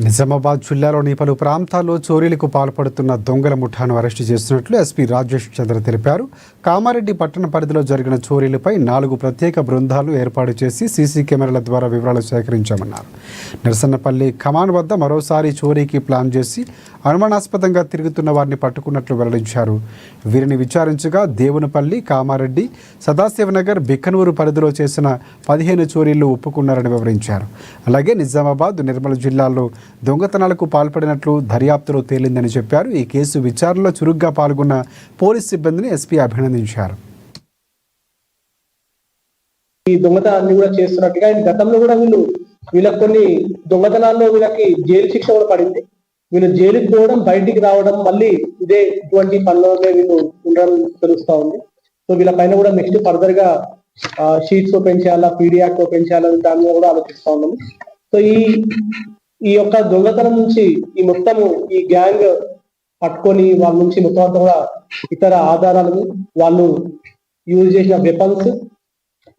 నిజామాబాద్ జిల్లాలోని పలు ప్రాంతాల్లో చోరీలకు పాల్పడుతున్న దొంగల ముఠాను అరెస్టు చేస్తున్నట్లు ఎస్పీ రాజేష్ చంద్ర తెలిపారు. కామారెడ్డి పట్టణ పరిధిలో జరిగిన చోరీలపై 4 ప్రత్యేక బృందాలు ఏర్పాటు చేసి సీసీ కెమెరాల ద్వారా వివరాలు సేకరించామన్నారు. నరసన్నపల్లి కమాన్ వద్ద మరోసారి చోరీకి ప్లాన్ చేసి అనుమానాస్పదంగా తిరుగుతున్న వారిని పట్టుకున్నట్లు వెల్లడించారు. వీరిని విచారించగా దేవునపల్లి, కామారెడ్డి, సదాశివనగర్, బిక్కనూరు పరిధిలో చేసిన 15 చోరీలు ఒప్పుకున్నారని వివరించారు. అలాగే నిజామాబాద్, నిర్మల్ జిల్లాల్లో దొంగతనాలకు పాల్పడినట్లు దర్యాప్తులో తేలిందని చెప్పారు. ఈ కేసు విచారణలో చురుగ్గా పాల్గొన్న పోలీస్ సిబ్బందిని ఎస్పీ అభినందించారు. ఈ దొంగతనాన్ని కూడా చేస్తున్నట్టుగా గతంలో కూడా వీళ్ళకి కొన్ని దొంగతనాల్లో వీళ్ళకి జైలు శిక్ష కూడా పడింది. వీళ్ళు జైలుకి పోవడం, బయటికి రావడం, మళ్ళీ ఇదే ఇటువంటి పనులనే వీళ్ళు ఉండడం తెలుస్తా ఉంది. సో వీళ్ళ పైన కూడా నెక్స్ట్ ఫర్దర్ గా షీట్స్ ఓపెన్ చేయాలా, పీడీ యాక్ట్ ఓపెన్ చేయాలని దాని మీద కూడా ఆలోచిస్తా ఉన్నాము. సో ఈ యొక్క దొంగతనం నుంచి ఈ మొత్తము ఈ గ్యాంగ్ పట్టుకొని వాళ్ళ నుంచి మొత్తం అంతా కూడా ఇతర ఆధారాలను, వాళ్ళు యూజ్ చేసిన వెపన్స్,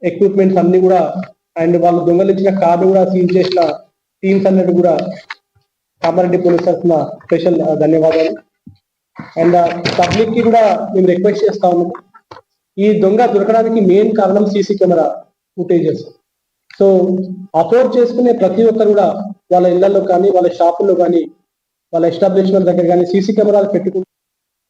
ఎక్విప్మెంట్స్ అన్ని కూడా, అండ్ వాళ్ళు దొంగలించిన కార్డు కూడా సీజ్ చేసిన టీమ్స్ అన్నట్టు కూడా కామారెడ్డి పోలీస్ తరఫున స్పెషల్ ధన్యవాదాలు. అండ్ పబ్లిక్ కి కూడా మేము రిక్వెస్ట్ చేస్తా ఉన్నాము. ఈ దొంగ దొరకడానికి మెయిన్ కారణం CC camera footages. So afford చేసుకునే ప్రతి ఒక్కరు కూడా వాళ్ళ ఇళ్లలో కానీ, వాళ్ళ షాపుల్లో కానీ, వాళ్ళ ఎస్టాబ్లిష్మెంట్ దగ్గర కానీ సీసీ కెమెరాలు పెట్టుకుంటే